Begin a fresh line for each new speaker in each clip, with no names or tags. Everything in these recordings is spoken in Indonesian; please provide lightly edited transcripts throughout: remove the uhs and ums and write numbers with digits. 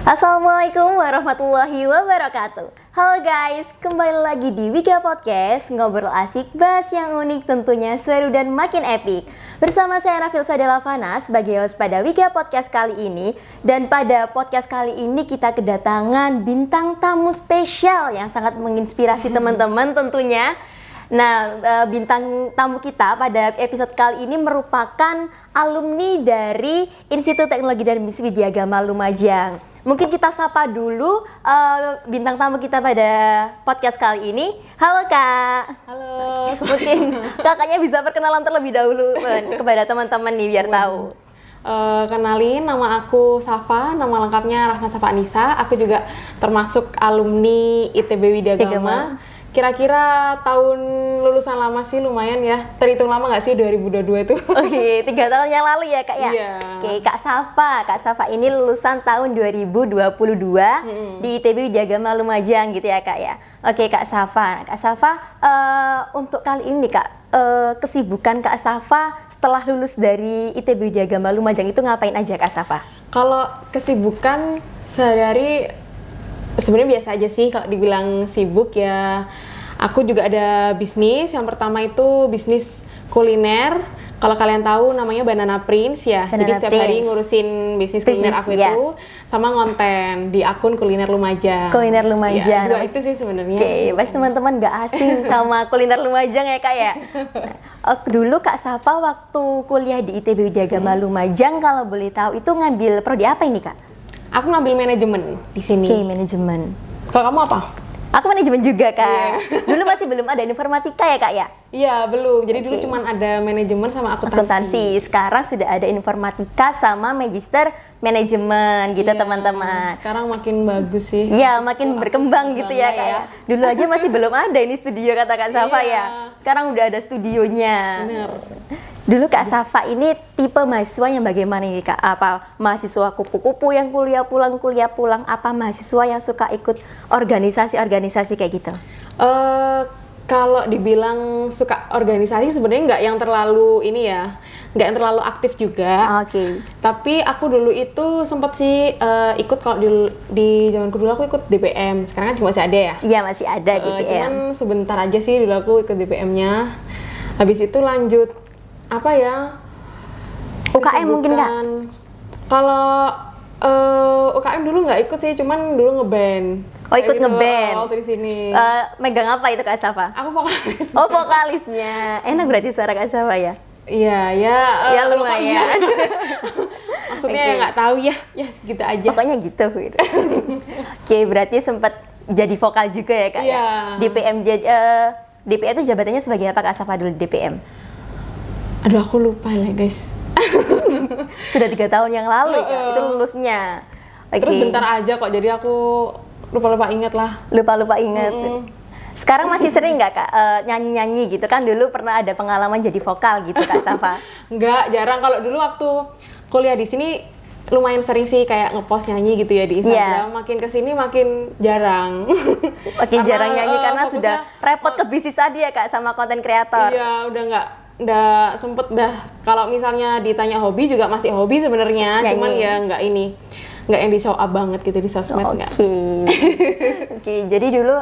Assalamualaikum warahmatullahi wabarakatuh. Halo guys, kembali lagi di Wika Podcast. Ngobrol asik, bahas yang unik, tentunya seru dan makin epic. Bersama saya Rafilsa Delavana sebagai host pada Wika Podcast kali ini. Dan pada podcast kali ini kita kedatangan bintang tamu spesial yang sangat menginspirasi teman-teman tentunya. Nah, bintang tamu kita pada episode kali ini merupakan alumni dari Institut Teknologi dan Bisnis Widyagama Lumajang. Mungkin kita sapa dulu bintang tamu kita pada podcast kali ini. Halo Kak.
Halo.
Mungkin kakaknya bisa perkenalan terlebih dahulu kepada teman-teman nih biar tahu.
Kenalin, nama aku Safa, nama lengkapnya Rahma Safa Anissa. Aku juga termasuk alumni ITB Widyagama. Kira-kira tahun lulusan lama sih lumayan ya. Terhitung lama nggak sih 2022 itu?
Oke, 3 tahun yang lalu ya Kak ya?
Iya.
Oke, Kak Safa ini lulusan tahun 2022 di ITB Widyagama Lumajang gitu ya Kak ya? Oke Kak Safa, untuk kali ini Kak, kesibukan Kak Safa setelah lulus dari ITB Widyagama Lumajang itu ngapain aja Kak Safa?
Kalau kesibukan sehari-hari sebenarnya biasa aja sih. Kalau dibilang sibuk ya, aku juga ada bisnis. Yang pertama itu bisnis kuliner. Kalau kalian tahu namanya Banana Prince ya. Jadi setiap hari ngurusin bisnis kuliner aku itu sama ngonten di akun Kuliner Lumajang.
Kuliner Lumajang.
Ya, dua itu sih sebenarnya.
Oke, pasti teman-teman nggak asing sama Kuliner Lumajang ya Kak ya. Dulu Kak Safa waktu kuliah di ITB Widyagama Lumajang, kalau boleh tahu itu ngambil prodi apa ini Kak?
Aku ngambil manajemen di sini.
Oke, manajemen.
Kalau kamu apa?
Aku manajemen juga Kak. Dulu masih belum ada informatika ya Kak ya?
Iya, belum. Jadi dulu cuma ada manajemen sama akuntansi.
Sekarang sudah ada informatika sama magister manajemen gitu teman-teman.
Sekarang makin bagus sih.
Iya, makin berkembang gitu ya Kak ya. Dulu aja masih belum ada ini studio kata Kak Safa ya. Sekarang udah ada studionya.
Bener.
Dulu Kak Safa ini tipe mahasiswa yang bagaimana ini Kak? Apa mahasiswa kupu-kupu yang kuliah pulang? Apa mahasiswa yang suka ikut organisasi-organisasi kayak gitu?
Kalau dibilang suka organisasi sebenarnya nggak yang terlalu ini ya, nggak yang terlalu aktif juga.
Oke.
Tapi aku dulu itu sempet sih ikut, kalau di zamanku dulu aku ikut DPM. Sekarang kan cuma masih ada ya?
Iya, masih ada DPM.
Cuman sebentar aja sih dulu aku ikut DPM-nya. Habis itu lanjut apa ya?
UKM mungkin nggak?
Kalau UKM dulu nggak ikut sih, cuman dulu ngeband.
Oh, ikut
gitu,
ngeband.
Waktu di sini.
Megang apa itu Kak Safa?
Aku vokalis.
Oh, vokalisnya. Enak berarti suara Kak Safa ya?
Iya,
ya lumayan.
Maksudnya nggak tahu ya segitu aja.
Pokoknya gitu. Oke, berarti sempat jadi vokal juga ya Kak?
Iya.
DPM itu jabatannya sebagai apa Kak Safa dulu di DPM?
Aduh, aku lupa lah guys.
Sudah 3 tahun yang lalu ya, itu lulusnya.
Terus bentar aja kok, jadi aku lupa ingat lah.
Lupa ingat. Sekarang masih sering nggak Kak nyanyi-nyanyi gitu kan? Dulu pernah ada pengalaman jadi vokal gitu Kak Safa?
Enggak, jarang. Kalau dulu waktu kuliah di sini lumayan sering sih kayak ngepost nyanyi gitu ya di Instagram. Makin kesini makin jarang.
Makin jarang nyanyi karena sudah repot ke bisnis tadi ya Kak sama konten kreator.
Iya, udah sempet dah. Kalau misalnya ditanya hobi juga masih hobi sebenarnya, cuman ya nggak yang di show up banget gitu di sosmed.
Oke, jadi dulu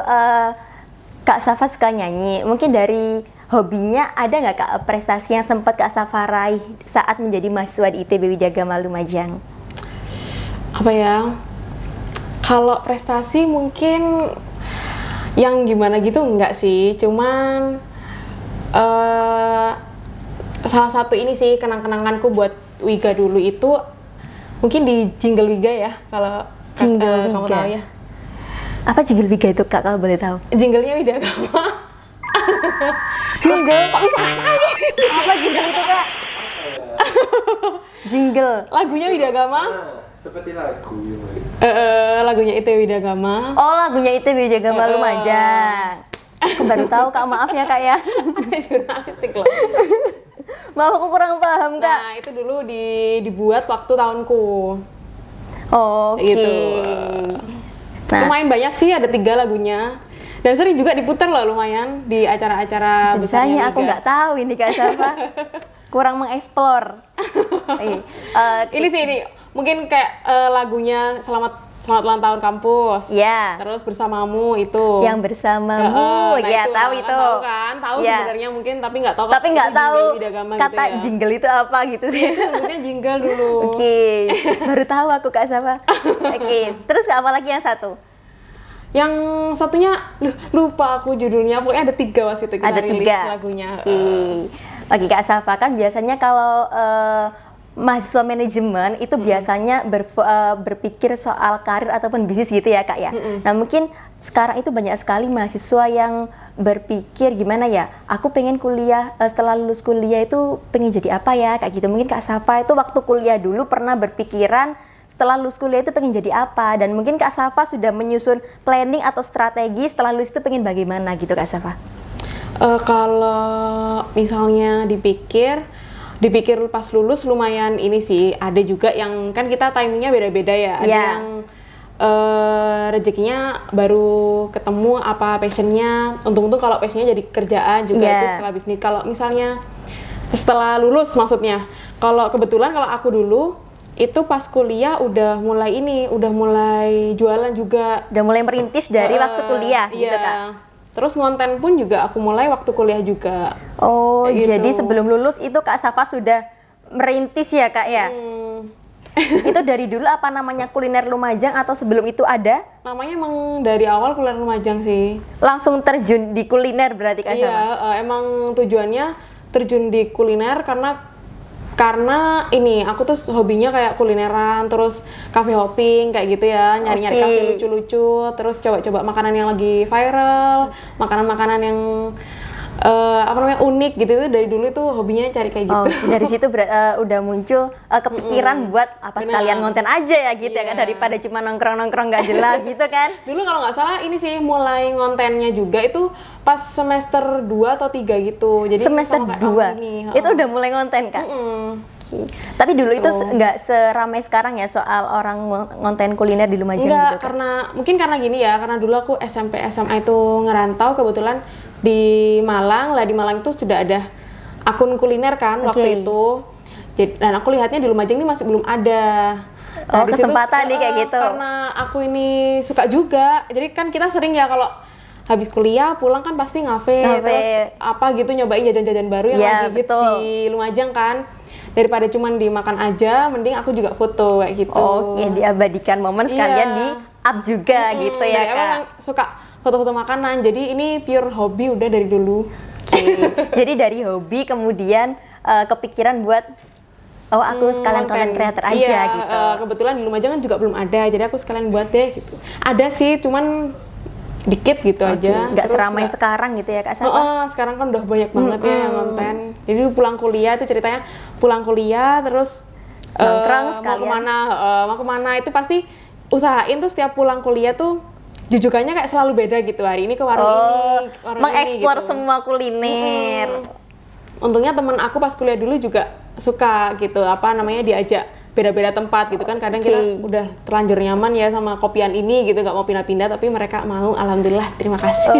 Kak Safa suka nyanyi. Mungkin dari hobinya ada nggak Kak prestasi yang sempat Kak Safa raih saat menjadi mahasiswa di ITB Widyagama Lumajang?
Apa ya? Kalau prestasi mungkin yang gimana gitu enggak sih, cuman salah satu ini sih kenang-kenanganku buat Wiga dulu itu mungkin di Jingle Wiga ya, kalau kamu tahu ya.
Apa Jingle Wiga itu Kak, kalau boleh tahu?
Jingle-nya Widyagama.
Jingle? Kok bisa tahu? Apa jingle itu Kak? Jingle.
Lagunya Widyagama.
Seperti lagu
lagunya itu Widyagama.
Oh, lagunya itu Widyagama Lumajang. Aku baru tahu Kak, maaf ya Kak ya.
Ada jurnalistik loh.
Maaf, aku kurang paham Kak.
Nah, itu dulu dibuat waktu tahunku.
Oke.
Gitu. Lumayan banyak sih, ada 3 lagunya. Dan sering juga diputar loh lumayan di acara-acara besarnya.
Aku nggak tahu ini Kak Safa. Kurang mengeksplor.
Ini sih, mungkin kayak lagunya Selamat selamat ulang tahun kampus.
Ya.
Terus bersamamu itu.
Yang bersamamu,
nah
ya
itu,
tahu
kan,
itu.
Tahu kan? Tahu
Ya.
sebenarnya mungkin tapi nggak tahu.
Tapi nggak tahu kata
gitu ya.
jingle itu apa gitu sih.
Sebutnya jingle dulu.
Oke, baru tahu aku Kak Safa. Oke, terus apa lagi yang satu?
Yang satunya, lupa aku judulnya. Pokoknya ada 3 waktu itu kita
Ada
rilis
3
lagunya.
Oke Kak Safa, kan biasanya kalau mahasiswa manajemen itu biasanya berpikir soal karir ataupun bisnis gitu ya Kak ya. Nah mungkin sekarang itu banyak sekali mahasiswa yang berpikir gimana ya, aku pengen kuliah, setelah lulus kuliah itu pengen jadi apa ya kayak gitu. Mungkin Kak Safa itu waktu kuliah dulu pernah berpikiran setelah lulus kuliah itu pengen jadi apa, dan mungkin Kak Safa sudah menyusun planning atau strategi setelah lulus itu pengen bagaimana gitu Kak Safa.
Kalau misalnya dipikir pas lulus lumayan ini sih, ada juga yang kan kita timingnya beda-beda ya, ada yang rezekinya baru ketemu apa passionnya, untung-untung kalau passionnya jadi kerjaan juga itu setelah bisnis. Kalau misalnya setelah lulus maksudnya, kalau kebetulan kalau aku dulu itu pas kuliah udah mulai jualan juga.
Udah mulai merintis dari waktu kuliah gitu Kak?
Terus ngonten pun juga aku mulai waktu kuliah juga.
Oh,
gitu.
Jadi sebelum lulus itu Kak Safa sudah merintis ya Kak ya? Itu dari dulu apa namanya kuliner Lumajang atau sebelum itu ada?
Namanya emang dari awal kuliner Lumajang sih.
Langsung terjun di kuliner berarti Kak Safa?
Iya, emang tujuannya terjun di kuliner karena ini aku tuh hobinya kayak kulineran, terus cafe hopping kayak gitu ya, nyari-nyari cafe lucu-lucu, terus coba-coba makanan yang lagi viral, makanan-makanan yang unik gitu. Dari dulu itu hobinya cari kayak gitu.
Dari situ udah muncul kepikiran buat apa sekalian ngonten aja ya gitu ya kan, daripada cuma nongkrong-nongkrong nggak jelas gitu kan.
Dulu kalau nggak salah ini sih mulai ngontennya juga itu pas semester 2 atau 3 gitu. Jadi
semester 2 itu udah mulai ngonten Kak? Tapi dulu itu nggak seramai sekarang ya soal orang ngonten kuliner di Lumajang?
Enggak,
gitu,
mungkin karena gini ya, karena dulu aku SMP SMA itu ngerantau, kebetulan di Malang lah, di Malang itu sudah ada akun kuliner kan waktu itu. Dan aku lihatnya di Lumajang ini masih belum ada. Nah,
kesempatan nih kayak gitu.
Karena aku ini suka juga, jadi kan kita sering ya kalau habis kuliah pulang kan pasti ngafe, terus apa gitu nyobain jajan-jajan baru yang lagi hits di Lumajang kan. Daripada cuman dimakan aja, mending aku juga foto kayak gitu.
Oke, diabadikan momen sekalian di up juga gitu ya Kak.
Emang suka foto-foto makanan, jadi ini pure hobi udah dari dulu.
Jadi dari hobi kemudian kepikiran buat aku sekalian content creator aja gitu.
Kebetulan di Lumajang kan juga belum ada, jadi aku sekalian buat deh gitu. Ada sih, cuman dikit gitu aja.
Nggak seramai sekarang gitu ya Kak Safa?
Sekarang kan udah banyak banget ya yang konten. Jadi pulang kuliah itu ceritanya pulang kuliah terus
nongkrong sekalian.
Mau kemana itu pasti usahain tuh setiap pulang kuliah tuh jujukannya kayak selalu beda gitu. Hari ini ke warung ini, warung
mengeksplor
gitu.
semua kuliner.
Untungnya temen aku pas kuliah dulu juga suka gitu, diajak beda-beda tempat gitu kan. Kadang kita udah terlanjur nyaman ya sama kopian ini gitu, nggak mau pindah-pindah, tapi mereka mau, alhamdulillah, terima kasih.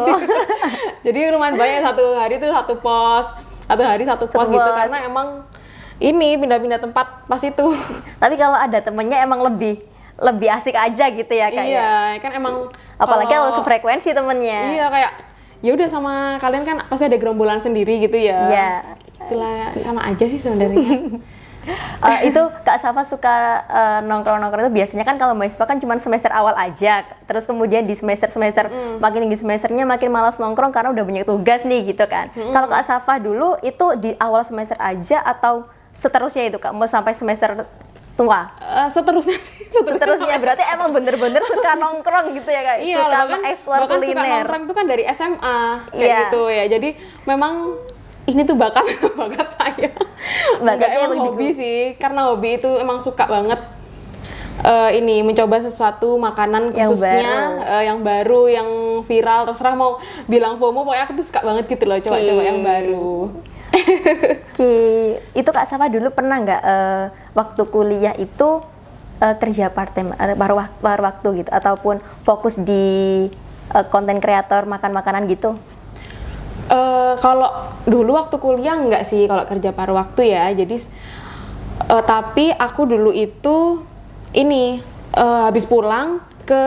Jadi lumayan banyak, satu hari tuh satu pos gitu, karena emang ini pindah-pindah tempat pas itu. Tapi
kalau ada temennya emang lebih asik aja gitu ya Kak?
Iya, kan emang
apalagi kalau sefrekuensi temennya.
Iya, kayak ya udah sama kalian kan pasti ada gerombolan sendiri gitu ya.
Iya.
Itulah sama aja sih sebenarnya.
Itu Kak Safa suka nongkrong-nongkrong itu biasanya kan kalau mahasiswa kan cuma semester awal aja, terus kemudian di semester makin tinggi semesternya makin malas nongkrong karena udah banyak tugas nih gitu kan. Kalau Kak Safa dulu itu di awal semester aja atau seterusnya itu Kak, mau sampai semester tua?
Seterusnya sih.
Seterusnya berarti emang bener-bener suka nongkrong gitu ya Kak?
Iya,
suka mengeksplor kuliner.
Bahkan suka nongkrong itu kan dari SMA kayak gitu ya. Jadi memang ini tuh bakat saya. Bakatnya emang hobi sih, karena hobi itu emang suka banget ini mencoba sesuatu makanan khususnya yang baru, yang viral, terserah mau bilang FOMO, pokoknya aku tuh suka banget gitu loh, coba-coba yang baru.
Itu Kak Safa dulu pernah nggak waktu kuliah itu kerja part time paruh waktu gitu, ataupun fokus di konten kreator makan makanan gitu?
Kalau dulu waktu kuliah enggak sih, kalau kerja paruh waktu ya. Jadi tapi aku dulu itu ini habis pulang ke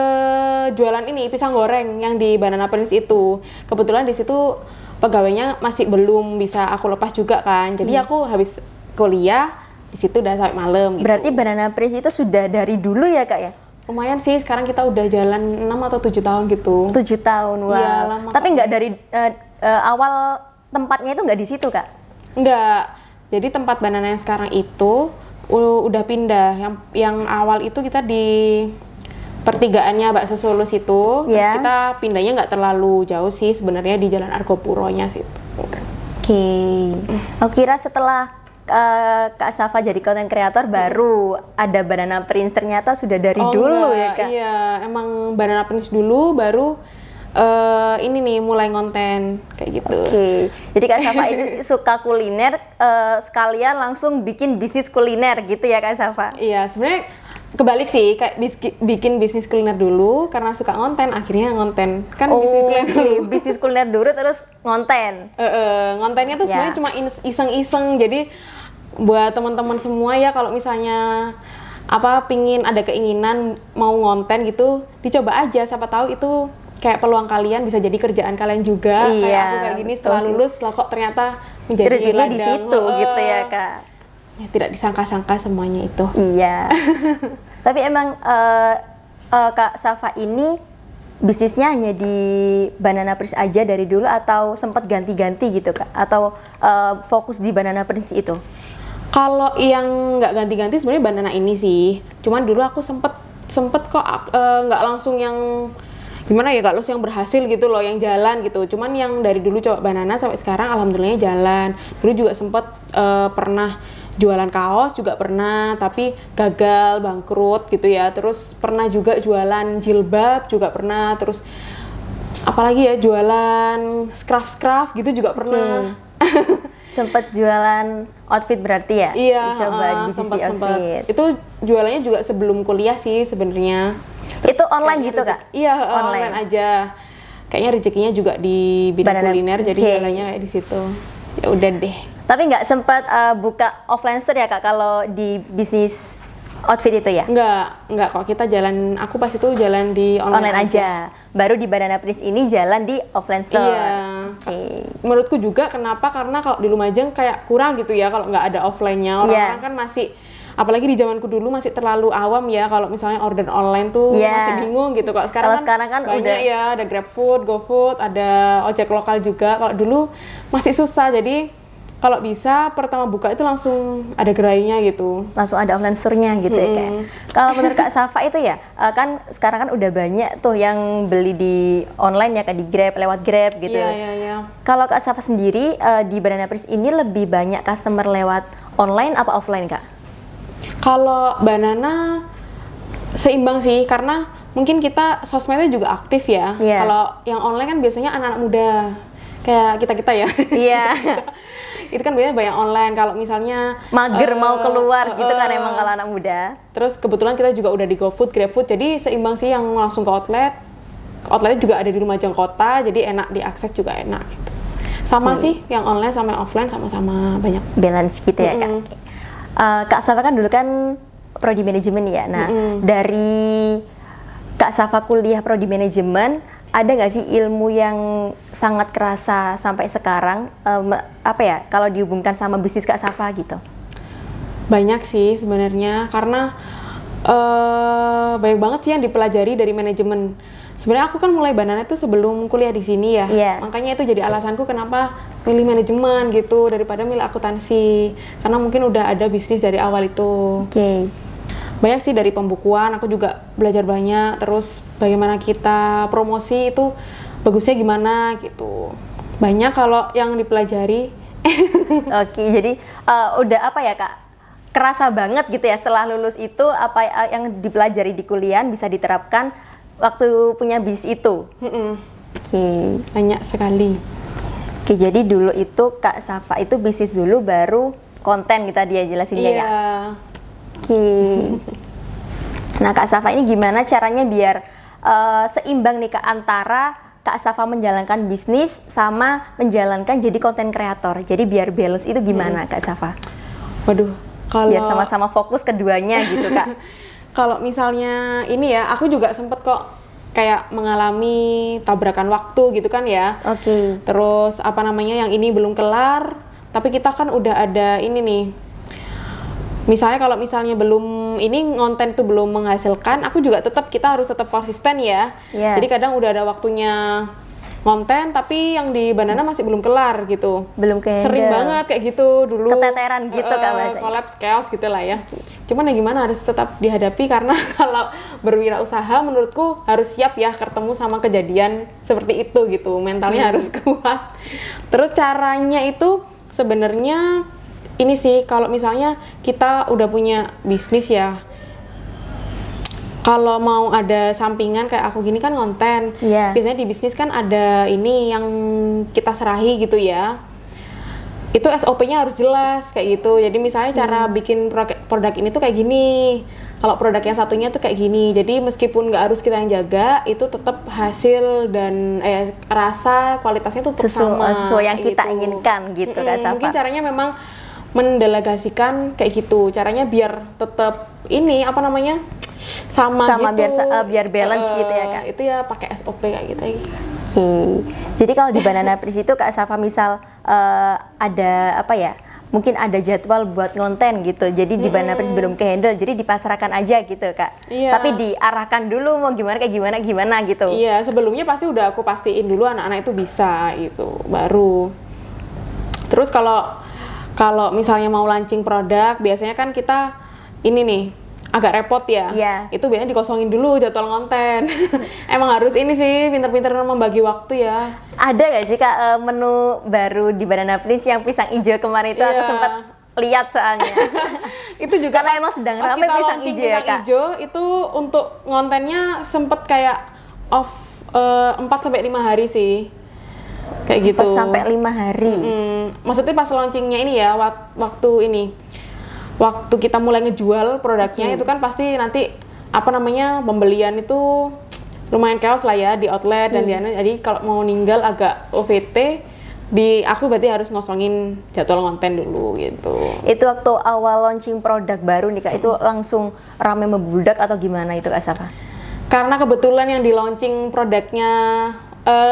jualan ini pisang goreng yang di Banana Prince itu. Kebetulan di situ pegawainya masih belum bisa aku lepas juga kan. Jadi aku habis kuliah di situ udah sampai malam gitu.
Berarti Banana Prince itu sudah dari dulu ya Kak ya?
Lumayan sih, sekarang kita udah jalan 6 atau 7 tahun gitu.
7 tahun, wow.
Iya, lama.
Tapi nggak dari awal tempatnya itu nggak di situ Kak?
Enggak. Jadi tempat banana yang sekarang itu udah pindah. Yang awal itu kita di pertigaannya Bakso Solo situ. Terus
Ya.
kita pindahnya nggak terlalu jauh sih sebenarnya di Jalan Argopuronya situ.
Oke. Aku kira setelah Kak Safa jadi content creator baru ada Banana Prince, ternyata sudah dari dulu
enggak.
ya Kak?
Iya, emang Banana Prince dulu baru ini nih mulai ngonten kayak gitu.
Oke, jadi Kak Safa ini suka kuliner, sekalian langsung bikin bisnis kuliner gitu ya Kak Safa?
Iya, sebenarnya kebalik sih, kayak bikin bisnis kuliner dulu karena suka ngonten, akhirnya ngonten kan bisnis kuliner
Oke,
dulu.
bisnis kuliner dulu terus ngonten.
Ngontennya tuh sebenarnya
Ya.
cuma iseng-iseng, jadi buat teman-teman semua ya kalau misalnya pingin ada keinginan mau ngonten gitu, dicoba aja, siapa tahu itu kayak peluang kalian bisa jadi kerjaan kalian juga.
Iya,
Kayak aku kayak gini setelah
betul sih.
lulus lah kok ternyata menjadi
Rezekinya di
ladang.
situ gitu ya Kak?
Ya, tidak disangka-sangka semuanya itu.
Iya. Tapi emang Kak Safa ini bisnisnya hanya di Banana Prince aja dari dulu atau sempat ganti-ganti gitu Kak? Atau fokus di Banana Prince itu?
Kalau yang nggak ganti-ganti sebenarnya banana ini sih. Cuman dulu aku sempet kok nggak langsung yang gimana ya, nggak langsung yang berhasil gitu loh, yang jalan gitu. Cuman yang dari dulu coba banana sampai sekarang alhamdulillahnya jalan. Dulu juga sempet pernah jualan kaos juga pernah, tapi gagal, bangkrut gitu ya. Terus pernah juga jualan jilbab juga pernah. Terus apalagi ya, jualan scraf gitu juga pernah.
Sempat jualan outfit berarti ya?
Iya,
Coba bisnis di outfit.
Itu jualannya juga sebelum kuliah sih sebenarnya.
Itu online
Kayaknya
gitu Kak?
Iya, online aja. Kayaknya rezekinya juga di bidang
Banana-
kuliner, jadi
oke.
jalannya kayak di situ. Ya udah deh.
Tapi nggak sempat buka offline store ya Kak kalau di bisnis outfit itu ya?
Enggak kok, kita jalan, aku pas itu jalan di
Online aja. Baru di Banana Prince ini jalan di offline store.
Iya.
Oke.
Menurutku juga kenapa? Karena kalau di Lumajang kayak kurang gitu ya kalau nggak ada offline-nya. Orang-orang
Iya.
kan masih, apalagi di zamanku dulu masih terlalu awam ya kalau misalnya order online tuh
Iya.
masih bingung gitu. Kalau
Kalau sekarang kan
banyak
udah-
ya, ada GrabFood, GoFood, ada ojek lokal juga. Kalau dulu masih susah, jadi kalau bisa pertama buka itu langsung ada gerainya gitu.
Langsung ada offline store-nya gitu ya Kak. Kalau menurut Kak Safa itu ya, kan sekarang kan udah banyak tuh yang beli di online ya Kak, di Grab, lewat Grab gitu.
Iya.
Kalau Kak Safa sendiri di Banana Prince ini lebih banyak customer lewat online apa offline Kak?
Kalau banana seimbang sih, karena mungkin kita sosmednya juga aktif ya.
Iya.
Kalau yang online kan biasanya anak-anak muda, kayak kita ya.
Iya.
Itu kan biasanya banyak online. Kalau misalnya
Mager mau keluar gitu kan emang kalau anak muda.
Terus kebetulan kita juga udah di GoFood, GrabFood, jadi seimbang sih, yang langsung ke outlet. Outletnya juga ada di Lumajang Kota, jadi enak diakses juga enak gitu. Sama sih, yang online sama yang offline sama-sama banyak.
Balance gitu ya Kak. Kak Safa kan dulu kan prodi manajemen ya. Nah, dari Kak Safa kuliah prodi manajemen, ada nggak sih ilmu yang sangat kerasa sampai sekarang, kalau dihubungkan sama bisnis Kak Safa gitu?
Banyak sih sebenarnya, karena banyak banget sih yang dipelajari dari manajemen. Sebenarnya aku kan mulai banana itu sebelum kuliah di sini ya.
Iya.
Makanya itu jadi alasanku kenapa milih manajemen gitu daripada milih akuntansi. Karena mungkin udah ada bisnis dari awal itu.
Oke.
Banyak sih dari pembukuan, aku juga belajar banyak. Terus bagaimana kita promosi itu bagusnya gimana gitu. Banyak kalau yang dipelajari.
Oke, jadi udah apa ya Kak? Kerasa banget gitu ya setelah lulus itu apa yang dipelajari di kuliah bisa diterapkan waktu punya bisnis itu. Oke.
Banyak sekali.
Oke, jadi dulu itu Kak Safa itu bisnis dulu baru konten kita dia jelasin ya Kak. Oke. Nah Kak Safa ini gimana caranya biar seimbang nih Kak antara Kak Safa menjalankan bisnis sama menjalankan jadi konten kreator. Jadi biar balance itu gimana Kak Safa?
Waduh, kalau
Biar sama-sama fokus keduanya gitu Kak.
Kalau misalnya ini ya, aku juga sempet kok kayak mengalami tabrakan waktu gitu kan ya.
Oke.
Terus apa namanya, yang ini belum kelar, tapi kita kan udah ada ini nih. Misalnya kalau misalnya belum ini konten tuh belum menghasilkan, aku juga kita harus tetap konsisten ya.
Iya.
Jadi kadang udah ada waktunya konten tapi yang di Banana masih belum kelar gitu.
Belum ke
Sering
handle.
banget kayak gitu dulu.
Keteteran gitu Kak bahasanya.
Collapse chaos gitu lah ya. Cuman ya gimana, harus tetap dihadapi karena kalau berwirausaha menurutku harus siap ya ketemu sama kejadian seperti itu gitu. Mentalnya harus kuat. Terus caranya itu sebenarnya ini sih, kalau misalnya kita udah punya bisnis ya, kalau mau ada sampingan kayak aku gini kan konten, biasanya di bisnis kan ada ini yang kita serahi gitu ya. Itu SOP-nya harus jelas kayak gitu. Jadi misalnya cara bikin produk ini tuh kayak gini. Kalau produk yang satunya tuh kayak gini. Jadi meskipun nggak harus kita yang jaga, itu tetap hasil dan rasa kualitasnya tuh tetap sama.
Sesuai yang kita
gitu.
inginkan gitu Kak Safa.
Mungkin caranya memang mendelegasikan kayak gitu. Caranya biar tetap ini apa namanya? sama gitu.
biar balance gitu ya Kak.
Itu ya pakai SOP kayak gitu.
Oke. Jadi kalau di Banana Prince itu Kak Safa misal ada apa ya? Mungkin ada jadwal buat konten gitu. Jadi di Banana Prince belum ke handle, jadi dipasrahkan aja gitu Kak.
Iya.
Tapi diarahkan dulu mau gimana kayak gimana gitu.
Iya, sebelumnya pasti udah aku pastiin dulu anak-anak itu bisa gitu. Baru. Terus kalau misalnya mau launching produk, biasanya kan kita ini nih agak repot ya.
Iya.
Itu biasanya dikosongin dulu jadwal konten. Emang harus ini sih pinter-pinter membagi waktu ya.
Ada gak sih Kak menu baru di Banana Prince yang pisang hijau kemarin itu?
Iya.
Aku sempat lihat soalnya.
Itu juga
Karena emang sedang
pas
ramai
kita
pisang
launching
hijau ya,
pisang
Kak?
hijau itu untuk kontennya sempet kayak off 4-5 hari sih. Kayak gitu.
4-5 hari.
Maksudnya pas launchingnya ini ya, waktu kita mulai ngejual produknya itu kan pasti nanti apa namanya, pembelian itu lumayan chaos lah ya di outlet dan jadi kalau mau ninggal agak OVT aku berarti harus ngosongin jadwal konten dulu gitu.
Itu waktu awal launching produk baru nih Kak, itu langsung rame membludak atau gimana itu Kak Safa?
Karena kebetulan yang di launching produknya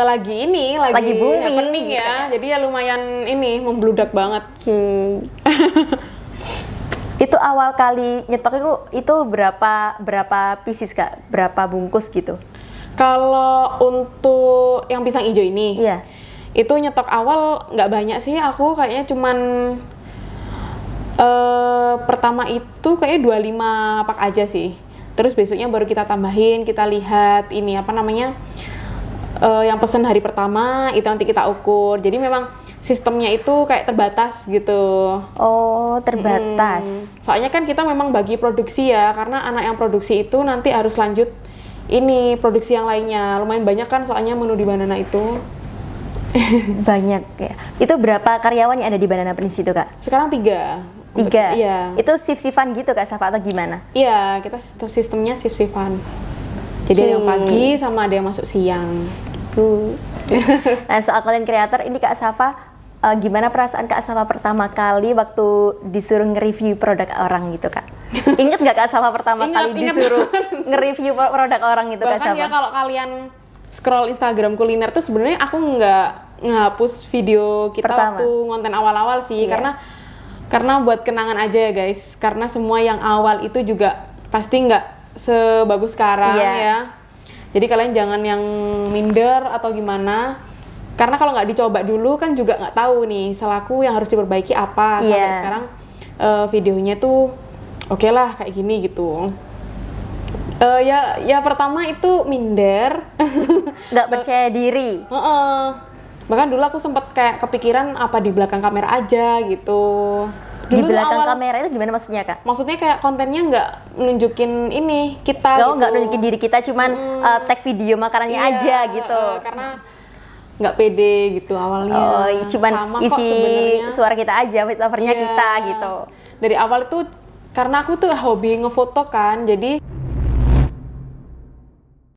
lagi
booming
happening
gitu
ya, jadi ya lumayan ini membludak banget.
Oke. Itu awal kali nyetok itu berapa pieces Kak? Berapa bungkus gitu?
Kalau untuk yang pisang hijau ini,
Iya.
itu nyetok awal nggak banyak sih, aku kayaknya cuman pertama itu kayaknya 25 pak aja sih. Terus besoknya baru kita tambahin, kita lihat ini apa namanya, yang pesen hari pertama itu nanti kita ukur. Jadi memang sistemnya itu kayak terbatas gitu.
Oh, terbatas.
Soalnya kan kita memang bagi produksi ya, karena anak yang produksi itu nanti harus lanjut ini produksi yang lainnya. Lumayan banyak kan soalnya menu di Banana itu.
Banyak ya. Itu berapa karyawan yang ada di Banana Prince itu Kak?
Sekarang 3.
3?
Iya.
Itu shift-shiftan gitu Kak Safa atau gimana?
Iya, kita sistemnya shift-shiftan. Jadi ada yang pagi sama ada yang masuk siang. Gitu.
Nah, soal content creator ini Kak Safa, gimana perasaan Kak Safa pertama kali waktu disuruh nge-review produk orang gitu Kak? Ingat nggak Kak Safa pertama kali disuruh nge-review produk orang gitu Kak
Bahkan
Safa?
ya kalau kalian scroll Instagram kuliner tuh sebenarnya aku nggak ngehapus video kita
Pertama.
waktu konten awal-awal sih, karena buat kenangan aja ya guys, karena semua yang awal itu juga pasti nggak sebagus sekarang ya. Jadi kalian jangan yang minder atau gimana, karena kalau nggak dicoba dulu kan juga nggak tahu nih selaku yang harus diperbaiki apa. Sampai sekarang videonya tuh oke lah kayak gini gitu. Ya pertama itu minder,
Nggak percaya diri.
bahkan dulu aku sempet kayak kepikiran apa di belakang kamera aja gitu.
Di
Dulu
belakang
awal,
kamera itu gimana maksudnya Kak?
maksudnya kayak kontennya nggak nunjukin ini kita gitu.
Nggak nunjukin diri kita, cuman tag video makanannya aja gitu.
Karena nggak pede gitu awalnya.
Oh, cuman
Sama kok
isi
sebenarnya.
suara kita aja, voice overnya kita gitu.
Dari awal itu karena aku tuh hobi ngefoto kan, jadi